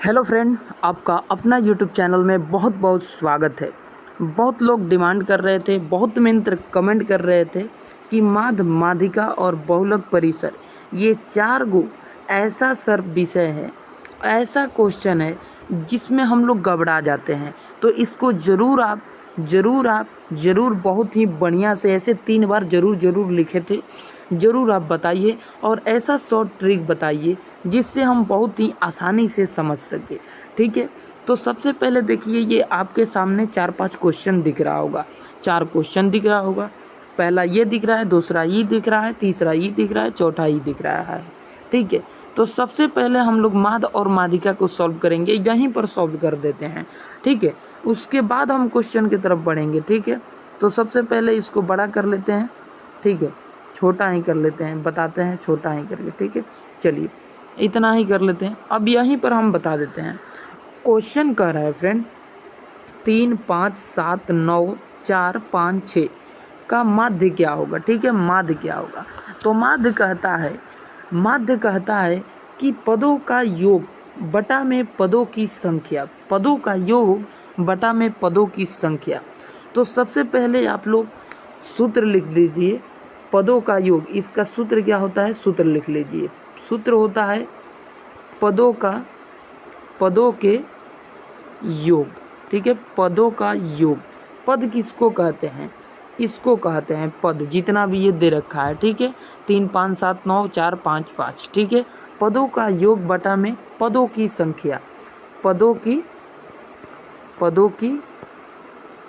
Hello friend, आपका अपना YouTube channel में बहुत बहुत स्वागत है। बहुत लोग डिमांड कर रहे थे, बहुत मित्र कमेंट कर रहे थे कि माध्य, माध्यिका और बहुलक परिसर ये 4 गो ऐसा सर विषय है, ऐसा क्वेश्चन है जिसमें हम लोग घबरा जाते हैं। तो इसको ज़रूर बहुत ही बढ़िया से ऐसे 3 बार ज़रूर लिखे थे, ज़रूर आप बताइए और ऐसा शॉर्ट ट्रिक बताइए जिससे हम बहुत ही आसानी से समझ सके। ठीक है, तो सबसे पहले देखिए, ये आपके सामने 4-5 क्वेश्चन दिख रहा होगा। 4 क्वेश्चन दिख रहा होगा। पहला ये दिख रहा है, दूसरा ये दिख रहा है, तीसरा ये दिख रहा है, चौथा ये दिख रहा है। ठीक है, तो सबसे पहले हम लोग माध्य और माध्यिका को सॉल्व करेंगे, यहीं पर सॉल्व कर देते हैं। ठीक है, उसके बाद हम क्वेश्चन की तरफ बढ़ेंगे। ठीक है, तो सबसे पहले इसको बड़ा कर लेते हैं। ठीक है, छोटा ही कर लेते हैं, बताते हैं छोटा ही करके। ठीक है, चलिए इतना ही कर लेते हैं। अब यहीं पर हम बता देते हैं। क्वेश्चन कह रहा है फ्रेंड 3, 5, 7, 9, 4, 5, 6 का माध्य क्या होगा। ठीक है, माध्य क्या होगा, तो माध्य कहता है कि पदों का योग बटा में पदों की संख्या, पदों का योग बटा में पदों की संख्या। तो सबसे पहले आप लोग सूत्र लिख लीजिए, पदों का योग, इसका सूत्र क्या होता है, सूत्र लिख लीजिए। सूत्र होता है पदों के योग। ठीक है, पदों का योग। पद किसको कहते हैं, इसको कहते हैं पद, जितना भी ये दे रखा है। ठीक है, 3, 5, 7, 9, 4, 5, 5। ठीक है, पदों का योग बटा में पदों की संख्या, पदों की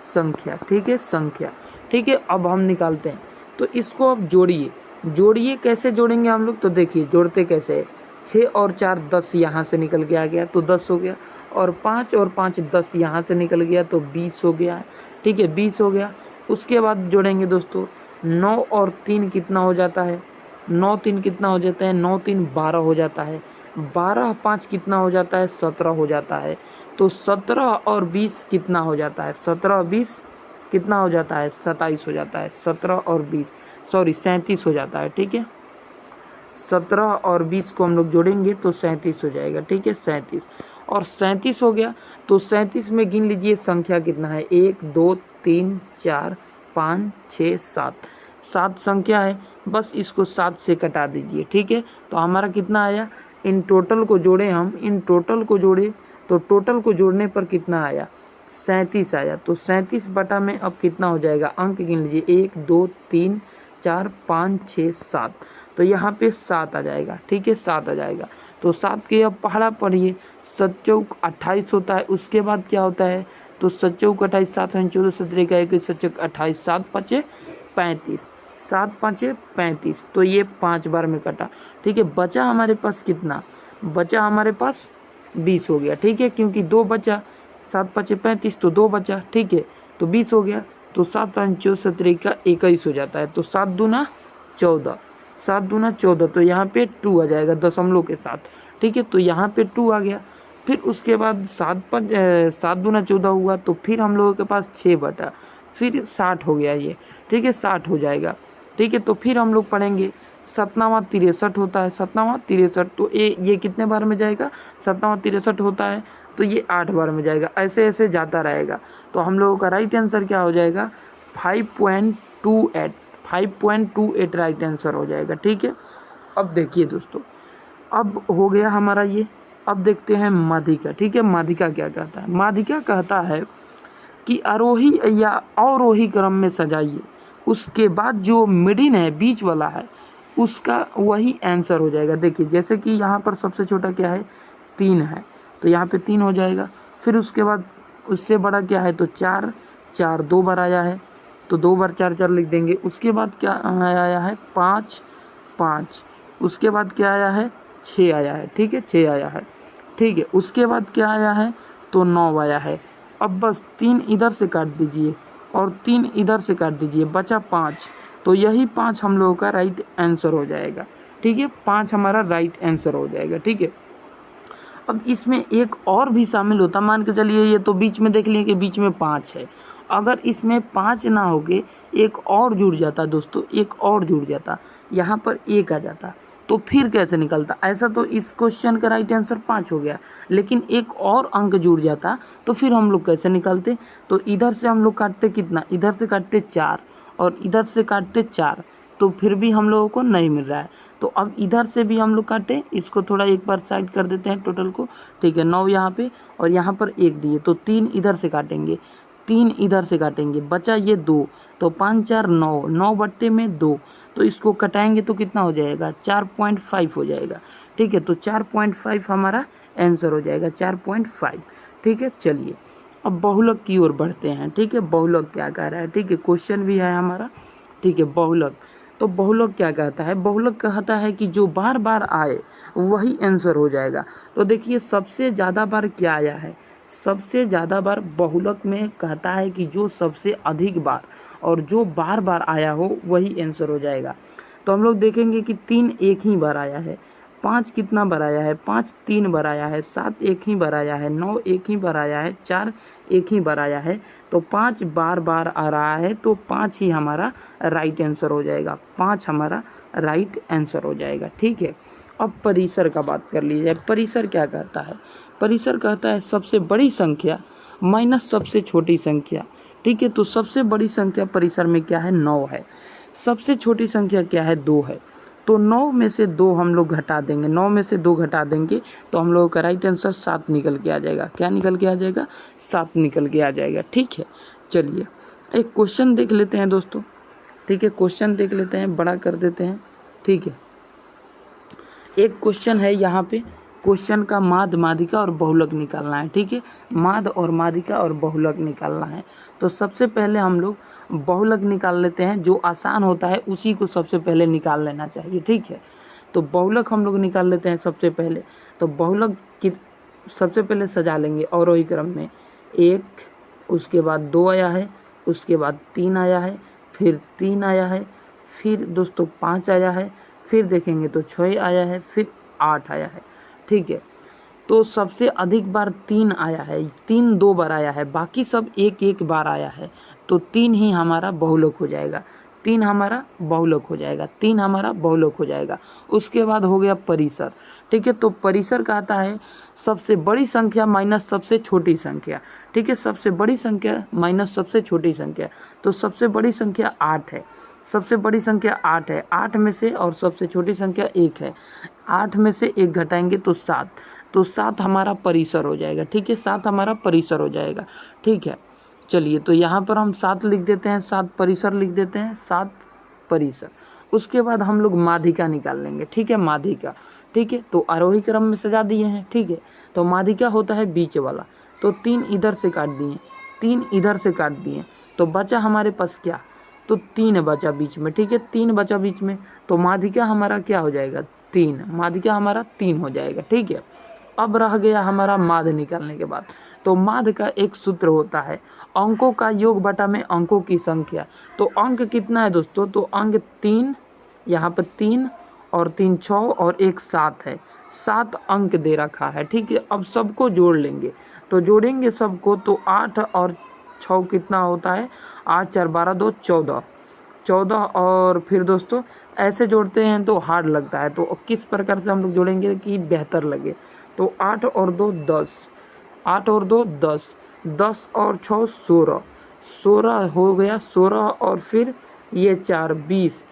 संख्या। ठीक है, संख्या। ठीक है, अब हम निकालते हैं। तो इसको अब जोड़िए। कैसे जोड़ेंगे हम लोग, तो देखिए जोड़ते कैसे है। 6 और 4 10 यहाँ से निकल के आ गया तो 10 हो गया, और 5 और 5 10 यहाँ से निकल गया तो 20 हो गया है। ठीक है, 20 हो गया। उसके बाद जोड़ेंगे दोस्तों, 9 और 3 कितना हो जाता है, 9 3 कितना हो जाता है, 9 3 12 हो जाता है। 12 5 कितना हो जाता है, 17 हो जाता है। तो 17 और 20 कितना हो जाता है, 17 और 20 कितना हो जाता है, 27 हो जाता है। 17 और 20 37 हो जाता है। ठीक है, 17 और 20 को हम लोग जोड़ेंगे तो 37 हो जाएगा। ठीक है, 37 और 37 हो गया। तो 37 में गिन लीजिए संख्या कितना है, 1 2 3 4 5 6 7, 7 संख्या है। बस इसको 7 से कटा दीजिए। ठीक है, तो हमारा कितना आया, इन टोटल को जोड़े हम, इन टोटल को जोड़े तो टोटल को जोड़ने पर कितना आया, 37 आया। तो 37 बटा में अब कितना हो जाएगा, अंक गिन लीजिए, 1 2 3 4 5 6 7, तो यहाँ पे 7 आ जाएगा। ठीक है, 7 आ जाएगा। तो 7 के अब पहाड़ा पढ़िए, 7 चौक 28 होता है। उसके बाद क्या होता है, तो 7 चौक 28, 7 14 17 का 21, 7 चौक 28, 7 5 35, 7 5 35। तो ये 5 बार में कटा। ठीक है, बचा हमारे पास कितना, बचा हमारे पास 20 हो गया। ठीक है, क्योंकि 2 बचा, 7 5 35 तो 2 बचा। ठीक है, तो 20 हो गया। तो 7 5 17 का 21 हो जाता है। तो 7 दूना 14, 7 दूना 14, तो यहाँ पे 2 आ जाएगा दशमलव के साथ। ठीक है, तो यहाँ पे 2 आ गया। फिर उसके बाद 7 दूना 14 हुआ, तो फिर हम लोगों के पास 6 बटा, फिर 60 हो गया ये। ठीक है, 60 हो जाएगा। ठीक है, तो फिर हम लोग पढ़ेंगे 7वां 63 होता है, 7वां 63, तो ये कितने बार में जाएगा, 7वां 63 होता है तो ये 8 बार में जाएगा। ऐसे ऐसे जाता रहेगा। तो हम लोगों का राइट आंसर क्या हो जाएगा, 5.28, 5.28 राइट आंसर हो जाएगा। ठीक है, अब देखिए दोस्तों, अब हो गया हमारा ये। अब देखते हैं माध्यिका। ठीक है, माध्यिका क्या कहता है, माध्यिका कहता है कि आरोही या अवरोही क्रम में सजाइए, उसके बाद जो मिडिल है, बीच वाला है, उसका वही आंसर हो जाएगा। देखिए जैसे कि यहाँ पर सबसे छोटा क्या है, 3 है, तो यहाँ पे 3 हो जाएगा। फिर उसके बाद उससे बड़ा क्या है, तो 4, 4 2 बार आया है तो 2 बार 4 4 लिख देंगे। उसके बाद क्या आया है, 5 5, उसके बाद क्या आया है, 6 आया है। ठीक है, 6 आया है। ठीक है, उसके बाद क्या आया है, तो 9 आया है। अब बस 3 इधर से काट दीजिए और 3 इधर से काट दीजिए, बचा 5, तो यही 5 हम लोगों का राइट आंसर हो जाएगा। ठीक है, 5 हमारा राइट आंसर हो जाएगा। ठीक है, अब इसमें एक और भी शामिल होता, मान के चलिए ये तो बीच में देख लिए कि बीच में 5 है, अगर इसमें 5 ना होके एक और जुड़ जाता दोस्तों, एक और जुड़ जाता, यहाँ पर 1 आ जाता, तो फिर कैसे निकलता? ऐसा तो इस क्वेश्चन का राइट आंसर 5 हो गया, लेकिन एक और अंक जुड़ जाता तो फिर हम लोग कैसे निकालते? तो इधर से हम लोग काटते कितना, इधर से काटते 4 और इधर से काटते 4, तो फिर भी हम लोगों को नहीं मिल रहा है। तो अब इधर से भी हम लोग काटे, इसको थोड़ा एक बार साइड कर देते हैं टोटल को, ठीक है। 9 यहाँ पे और यहाँ पर 1 दिए, तो 3 इधर से काटेंगे, 3 इधर से काटेंगे, बचा ये 2, तो 5 4 9, 9 बट्टे में 2, तो इसको कटाएंगे तो कितना हो जाएगा? 4.5 हो जाएगा, ठीक है। तो 4.5 हमारा आंसर हो जाएगा, 4.5, ठीक है। चलिए अब बहुलक की ओर बढ़ते हैं, ठीक है। बहुलक क्या कह रहा है, ठीक है, क्वेश्चन भी है हमारा, ठीक है। बहुलक, तो बहुलक क्या कहता है? बहुलक कहता है कि जो बार बार आए वही आंसर हो जाएगा। तो देखिए सबसे ज़्यादा बार क्या आया है? सबसे ज़्यादा बार बहुलक में कहता है कि जो सबसे अधिक बार और जो बार बार आया हो वही आंसर हो जाएगा। तो हम लोग देखेंगे कि 3 एक ही बार आया है, 5 कितना बार आया है? 5 3 बार आया है, 7 एक ही बार आया है, 9 एक ही बार आया है, 4 एक ही बार आया है। तो 5 बार बार आ रहा है, तो 5 ही हमारा राइट आंसर हो जाएगा, 5 हमारा राइट आंसर हो जाएगा, ठीक है। अब परिसर का बात कर लीजिए। परिसर क्या कहता है? परिसर कहता है सबसे बड़ी संख्या माइनस सबसे छोटी संख्या, ठीक है। तो सबसे बड़ी संख्या परिसर में क्या है? 9 है। सबसे छोटी संख्या क्या है? 2 है। तो 9 में से 2 हम लोग घटा देंगे, 9 में से 2 घटा देंगे तो हम लोगों का राइट आंसर 7 निकल के आ जाएगा। क्या निकल के आ जाएगा? 7 निकल के आ जाएगा, ठीक है। चलिए एक क्वेश्चन देख लेते हैं दोस्तों, ठीक है। क्वेश्चन देख लेते हैं, बड़ा कर देते हैं, ठीक है। एक क्वेश्चन है यहाँ पे, क्वेश्चन का माद मादिका और बहुलक निकालना है, ठीक है। माद और मादिका और बहुलक निकालना है। तो सबसे पहले हम लोग बहुलक निकाल लेते हैं, जो आसान होता है उसी को सबसे पहले निकाल लेना चाहिए, ठीक है। तो बहुलक हम लोग निकाल लेते हैं सबसे पहले। तो बहुलक की सबसे पहले सजा लेंगे अवरोही क्रम में, 1, उसके बाद 2 आया है, उसके बाद 3 आया है, फिर 3 आया है, फिर दोस्तों 5 आया है, फिर देखेंगे तो 6 आया है, फिर 8 आया है, ठीक है। तो सबसे अधिक बार 3 आया है, 3 2 बार आया है, बाकी सब 1 1 बार आया है। तो 3 ही हमारा बहुलक हो जाएगा, 3 हमारा बहुलक हो जाएगा, 3 हमारा बहुलक हो जाएगा। उसके बाद हो गया परिसर, ठीक है। तो परिसर कहता है सबसे बड़ी संख्या माइनस सबसे छोटी संख्या, ठीक है। सबसे बड़ी संख्या माइनस सबसे छोटी संख्या, तो सबसे बड़ी संख्या 8 है, सबसे बड़ी संख्या 8 है, 8 में से और सबसे छोटी संख्या 1 है, 8 में से 1 घटाएंगे तो 7, तो 7 हमारा परिसर हो जाएगा, ठीक है। 7 हमारा परिसर हो जाएगा, ठीक है। चलिए तो यहाँ पर हम 7 लिख देते हैं, 7 परिसर लिख देते हैं, 7 परिसर। उसके बाद हम लोग माध्यिका निकाल लेंगे, ठीक है। माध्यिका, ठीक है। तो आरोही क्रम में सजा दिए हैं, ठीक है। तो माध्यिका होता है बीच वाला, तो 3 इधर से काट दिए, 3 इधर से काट दिए, तो बचा हमारे पास क्या? तो 3 बचा बीच में, ठीक है। 3 बचा बीच में, तो माध्यिका हमारा क्या हो जाएगा? 3, माध्यिका हमारा 3 हो जाएगा, ठीक है। अब रह गया हमारा माध्य निकालने के बाद। तो माध्य का एक सूत्र होता है अंकों का योग बटा में अंकों की संख्या। तो अंक कितना है दोस्तों? तो अंक 3, यहाँ पर 3 और 3 6 और 1 7 है, 7 अंक दे रखा है, ठीक है। अब सबको जोड़ लेंगे, तो जोड़ेंगे सबको, तो 8 और 6 कितना होता है? 8 4 12 2 14, 14 और फिर दोस्तों ऐसे जोड़ते हैं तो हार्ड लगता है, तो किस प्रकार से हम लोग जोड़ेंगे कि बेहतर लगे? तो 8 और 2 10, 8 और 2 10, 10 और 6 16, 16 हो गया, 16 और फिर ये 4 20,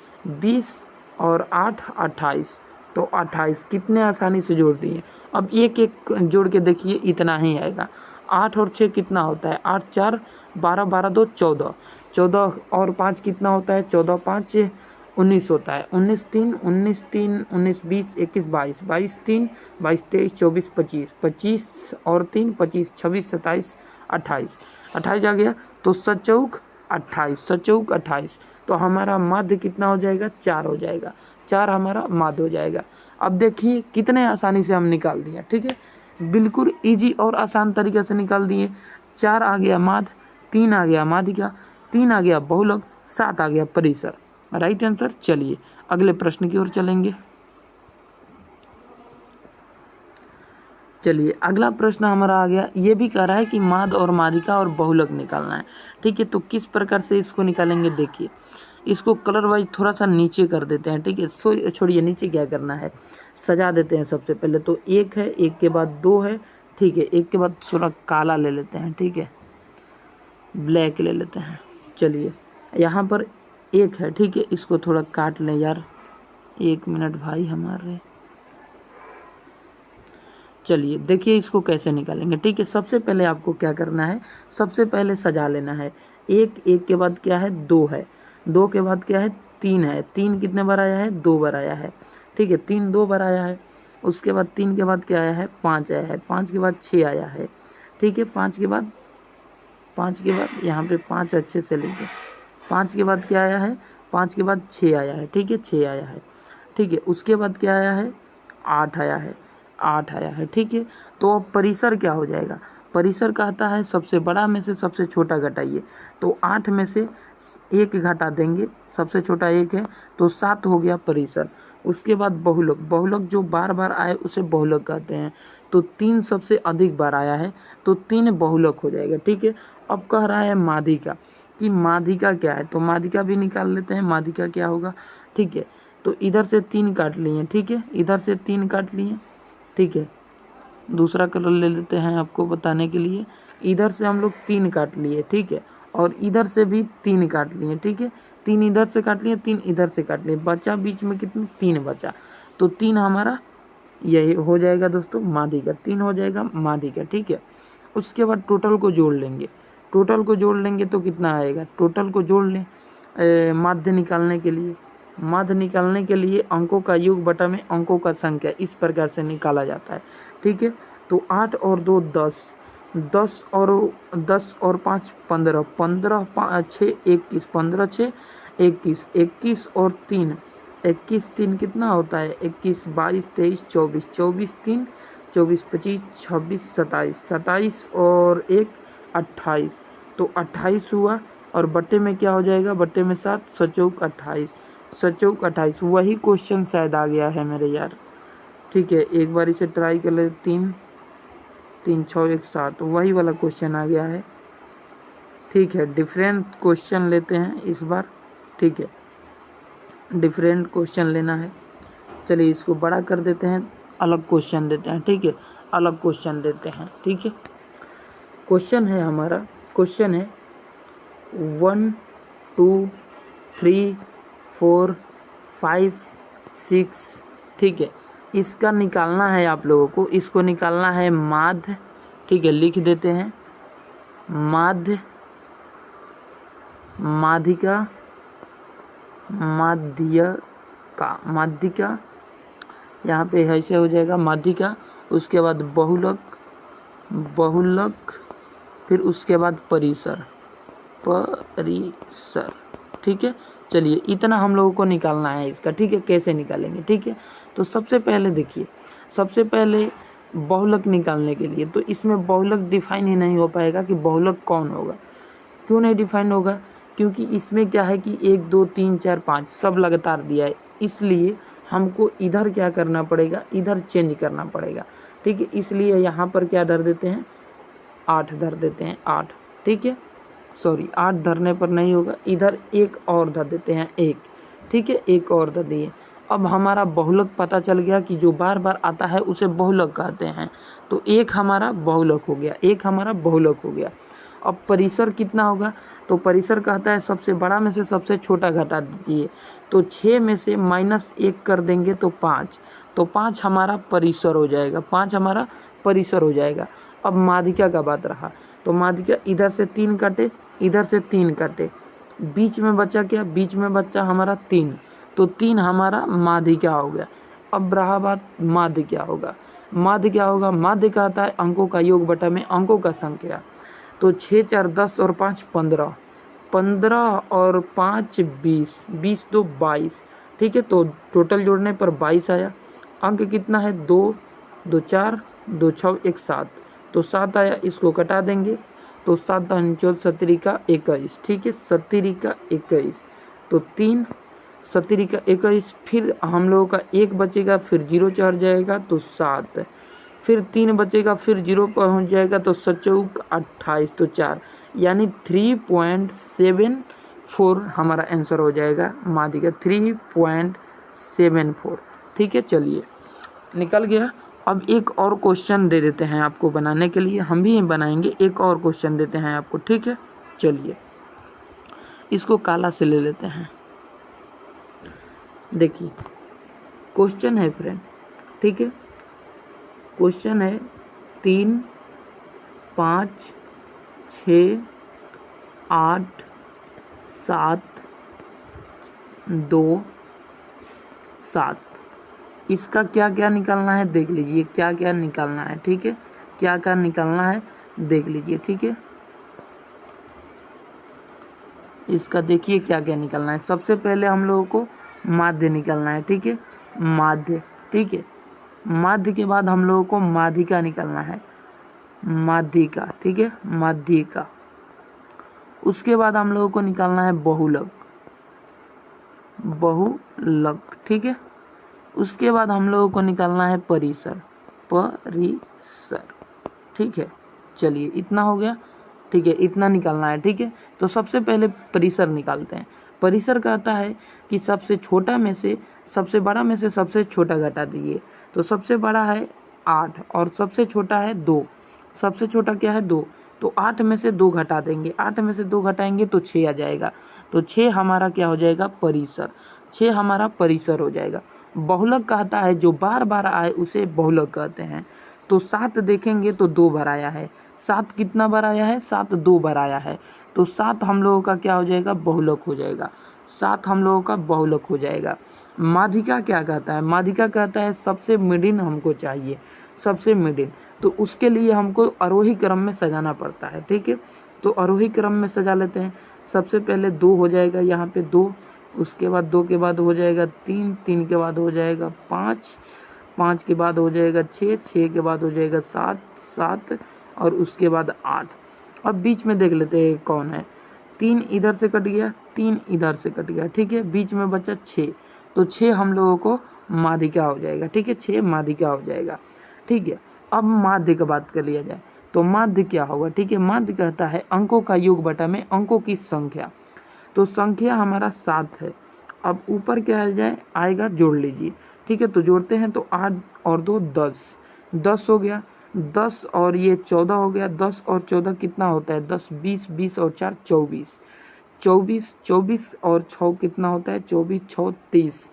20 और 8 28, तो 28 कितने आसानी से जोड़ दिए। अब एक एक जोड़ के देखिए, इतना ही आएगा। 8 और 6 कितना होता है? 8 4 12 12 2 14, 14 और 5 कितना होता है? 14 5 19 होता है, 19 3 19 3 19 20 21 22, 22 3 22 23 24 25, 25 और 3 25 26 27 28, 28 आ गया, तो 7 चौक 28, 7 चौक 28, तो हमारा माध्य कितना हो जाएगा? 4 हो जाएगा, 4 हमारा माध्य हो जाएगा। अब देखिए कितने आसानी से हम निकाल दिए, ठीक है। बिल्कुल इजी और आसान तरीके से निकाल दिए। 4 आ गया माध्य, 3 आ गया माध्यिका, 3 आ गया बहुलक, 7 आ गया परिसर, राइट आंसर। चलिए अगले प्रश्न की ओर चलेंगे। चलिए अगला प्रश्न हमारा आ गया, ये भी कह रहा है कि माध्य और माध्यिका और बहुलक निकालना है, ठीक है। तो किस प्रकार से इसको निकालेंगे देखिए। इसको कलर वाइज थोड़ा सा नीचे कर देते हैं, ठीक है। छोड़िए नीचे क्या करना है, सजा देते हैं सबसे पहले। तो एक है, एक के बाद दो है, ठीक है। एक के बाद थोड़ा काला ले लेते हैं, ठीक है, ब्लैक ले लेते हैं। चलिए यहाँ पर एक है, ठीक है, इसको थोड़ा काट लें यार, 1 मिनट भाई हमारे। चलिए देखिए इसको कैसे निकालेंगे, ठीक है। सबसे पहले आपको क्या करना है, सबसे पहले सजा लेना है। एक, एक के बाद क्या है, दो है, दो के बाद क्या है, तीन है। तीन कितने बार आया है, 2 बार आया है, ठीक है। तीन 2 बार आया है। उसके बाद तीन के बाद क्या आया है, 5 आया है। 5 के बाद 6 आया है, ठीक है। 5 के बाद यहाँ पे 5 अच्छे से लेंगे। 5 के बाद क्या आया है, 5 के बाद 6 आया है, ठीक है, 6 आया है, ठीक है। उसके बाद क्या आया है, 8 आया है, 8 आया है, ठीक है। तो अब परिसर क्या हो जाएगा, परिसर कहता है सबसे बड़ा में से सबसे छोटा घटाइए। तो 8 में से 1 घटा देंगे, सबसे छोटा 1 है, तो 7 हो गया परिसर। उसके बाद बहुलक, बहुलक जो बार बार आए उसे बहुलक कहते हैं। तो 3 सबसे अधिक बार आया है, तो 3 बहुलक हो जाएगा, ठीक है। अब कह रहा है माध्यिका, कि माध्यिका क्या है, तो माध्यिका भी निकाल लेते हैं। माध्यिका क्या होगा, ठीक है। तो इधर से 3 काट लिए, ठीक है, इधर से 3 काट लिए, ठीक है। दूसरा कलर ले लेते हैं आपको बताने के लिए। इधर से हम लोग 3 काट लिए, ठीक है, और इधर से भी 3 काट लिए, ठीक है। 3 इधर से काट लिए, 3 इधर से काट लिए, बचा बीच में कितने, 3 बचा। तो 3 हमारा यही हो जाएगा दोस्तों, माध्यिका 3 हो जाएगा माध्यिका, ठीक है। उसके बाद टोटल को जोड़ लेंगे, टोटल को जोड़ लेंगे तो कितना आएगा, टोटल को जोड़ लें माध्य निकालने के लिए। माध्य निकालने के लिए अंकों का योग बटा में अंकों का संख्या इस प्रकार से निकाला जाता है, ठीक है। तो 8 और 2 10, 10 और 5 15, 15 5 6 21, 15 6 21, 21 और 3 21, 3 कितना होता है, 21 22 23 24, 24 3 24 25 26 27, 27 और 1 28, तो 28 हुआ। और बट्टे में क्या हो जाएगा, बट्टे में 7, 7 28, 7 28। वही क्वेश्चन शायद आ गया है मेरे यार, ठीक है। एक बार इसे ट्राई कर ले, 3 3 6 1 7, वही वाला क्वेश्चन आ गया है, ठीक है। डिफरेंट क्वेश्चन लेते हैं इस बार, ठीक है, डिफरेंट क्वेश्चन लेना है। चलिए इसको बड़ा कर देते हैं, अलग क्वेश्चन देते हैं, ठीक है, अलग क्वेश्चन देते हैं, ठीक है। क्वेश्चन है हमारा, क्वेश्चन है 1 2 3 4 5 6, ठीक है। इसका निकालना है आप लोगों को, इसको निकालना है माध्य, ठीक है। लिख देते हैं माध्य, माध्यिका, माध्यिका, माध्यिका, यहाँ पे ऐसे हो जाएगा माध्यिका। उसके बाद बहुलक, बहुलक, फिर उसके बाद परिसर, परिसर, ठीक है। चलिए इतना हम लोगों को निकालना है इसका, ठीक है। कैसे निकालेंगे, ठीक है। तो सबसे पहले देखिए, सबसे पहले बहुलक निकालने के लिए तो इसमें बहुलक डिफाइन ही नहीं हो पाएगा कि बहुलक कौन होगा। क्यों नहीं डिफाइन होगा, क्योंकि इसमें क्या है कि 1 2 3 4 5 सब लगातार दिया है, इसलिए हमको इधर क्या करना पड़ेगा, इधर चेंज करना पड़ेगा, ठीक है। इसलिए यहाँ पर क्या धर देते हैं, 8 धर देते हैं, 8, ठीक है। सॉरी 8 धरने पर नहीं होगा, इधर 1 और धर देते हैं, 1, ठीक है, 1 और धर दिए। अब हमारा बहुलक पता चल गया कि जो बार बार आता है उसे बहुलक कहते हैं। तो 1 हमारा बहुलक हो गया, 1 हमारा बहुलक हो गया। अब परिसर कितना होगा, तो परिसर कहता है सबसे बड़ा में से सबसे छोटा घटा दीजिए। तो 6 में से -1 कर देंगे तो 5, तो 5 हमारा परिसर हो जाएगा, 5 हमारा परिसर हो जाएगा। अब माध्यिका का बात रहा, तो माध्यिका इधर से 3 काटे, इधर से 3 काटे, बीच में बचा क्या, बीच में बचा हमारा 3, तो 3 हमारा माध्यिका हो गया। अब रहा बात माध्य क्या होगा, माध्य क्या होगा, माध्य कहता है अंकों का योग बटा में अंकों का संख्या। तो 6 4 10 और 5 15, 15 और 5 20, 20 2 22, ठीक है। तो टोटल जोड़ने पर 22 आया। अंक कितना है, 2 2 4 2 6 1 7, तो 7 आया। इसको कटा देंगे तो 7 14 17 का 21, ठीक है, 17 का 21, तो 3 17 का 21। फिर हम लोगों का 1 बचेगा, फिर 0 चढ़ जाएगा तो 7, फिर 3 बचेगा, फिर 0 पहुंच जाएगा तो 7 28, तो 4, यानी 3.75 4 हमारा आंसर हो जाएगा माध्यिका 3.74। ठीक है, चलिए निकल गया। अब एक और क्वेश्चन दे देते हैं आपको बनाने के लिए, हम भी बनाएंगे, एक और क्वेश्चन देते हैं आपको। ठीक है, चलिए इसको काला से ले लेते हैं। देखिए क्वेश्चन है फ्रेंड, ठीक है, क्वेश्चन है 3, 5, 6, 8, 7, 2, 7। इसका क्या क्या निकालना है देख लीजिए, क्या क्या निकालना है। ठीक है, क्या क्या निकालना है देख लीजिए। ठीक है, इसका देखिए क्या क्या निकालना है। सबसे पहले हम लोगों को माध्य निकालना है। ठीक है, माध्य। ठीक है, माध्य के बाद हम लोगों को माध्यिका निकालना है, माध्यिका। ठीक है, माध्यिका। उसके बाद हम लोगों को निकालना है बहुलक, बहुलक। ठीक है, उसके बाद हम लोगों को निकालना है परिसर, परिसर। ठीक है, चलिए इतना हो गया। ठीक है, इतना निकालना है। ठीक है, तो सबसे पहले परिसर निकालते हैं। परिसर कहता है कि सबसे छोटा में से सबसे बड़ा में से सबसे छोटा घटा दीजिए। तो सबसे बड़ा है 8 और सबसे छोटा है 2। सबसे छोटा क्या है 2, तो 8 में से 2 घटा देंगे, 8 में से 2 घटाएंगे तो 6 आ जाएगा। तो 6 हमारा क्या हो जाएगा, परिसर। 6 हमारा परिसर हो जाएगा। बहुलक कहता है जो बार बार आए उसे बहुलक कहते हैं। तो 7 देखेंगे तो 2 बार आया है। 7 कितना बार आया है, 7 2 बार आया है। तो 7 हम लोगों का क्या हो जाएगा, बहुलक हो जाएगा। 7 हम लोगों का बहुलक हो जाएगा। माध्यिका क्या कहता है, माध्यिका कहता है सबसे मिडिल हमको चाहिए, सबसे मिडिल। तो उसके लिए हमको आरोही क्रम में सजाना पड़ता है। ठीक है, तो आरोही क्रम में सजा लेते हैं। सबसे पहले 2 हो जाएगा, यहाँ पे 2, उसके बाद 2 के बाद हो जाएगा 3, 3 के बाद हो जाएगा 5, 5 के बाद हो जाएगा 6, 6 के बाद हो जाएगा 7, 7 और उसके बाद 8। अब बीच में देख लेते हैं कौन है। 3 इधर से कट गया, 3 इधर से कट गया। ठीक है, बीच में बचा 6, तो 6 हम लोगों को माध्यिका हो जाएगा। ठीक है, 6 माध्यिका हो जाएगा। ठीक है, अब माध्य का बात कर लिया जाए तो माध्य क्या होगा। ठीक है, माध्य कहता है अंकों का योग बटा में अंकों की संख्या। तो संख्या हमारा 7 है। अब ऊपर क्या आ जाए आएगा, जोड़ लीजिए। ठीक है, तो जोड़ते हैं तो 8 और 2 10, 10 हो गया। 10 और ये 14 हो गया। 10 और 14 कितना होता है, 10, 20, 20 और 4 24, 24, 24 और 6 कितना होता है, 24, 6 30,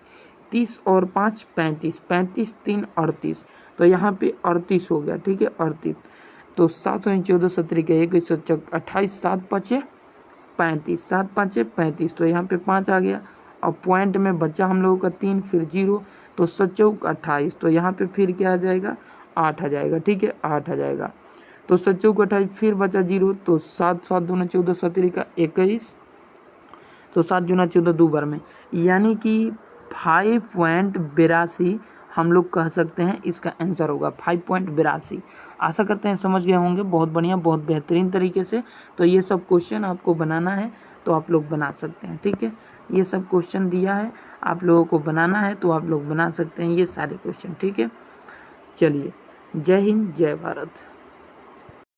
30 और 5 35, 35 3 38। तो यहाँ पे 38 हो गया। ठीक है, 38। तो 7 14 17 के 1 28, 7 5 35, 7 5 35। तो यहाँ पे 5 आ गया। अब पॉइंट में बचा हम लोगों का 3, फिर 0, तो 7 28। तो यहाँ पे फिर क्या आ जाएगा, 8 आ जाएगा। ठीक है, 8 आ जाएगा। तो 7 28, फिर बचा 0, तो 7 7 दूना 14 17 का 21, तो 7 दूना 14 दो बार में, यानी कि 5.82 हम लोग कह सकते हैं इसका आंसर होगा 5.82। आशा करते हैं समझ गए होंगे। बहुत बढ़िया, बहुत बेहतरीन तरीके से। तो ये सब क्वेश्चन आपको बनाना है तो आप लोग बना सकते हैं। ठीक है, ये सब क्वेश्चन दिया है, आप लोगों को बनाना है तो आप लोग बना सकते हैं ये सारे क्वेश्चन। ठीक है, चलिए, जय हिंद, जय भारत।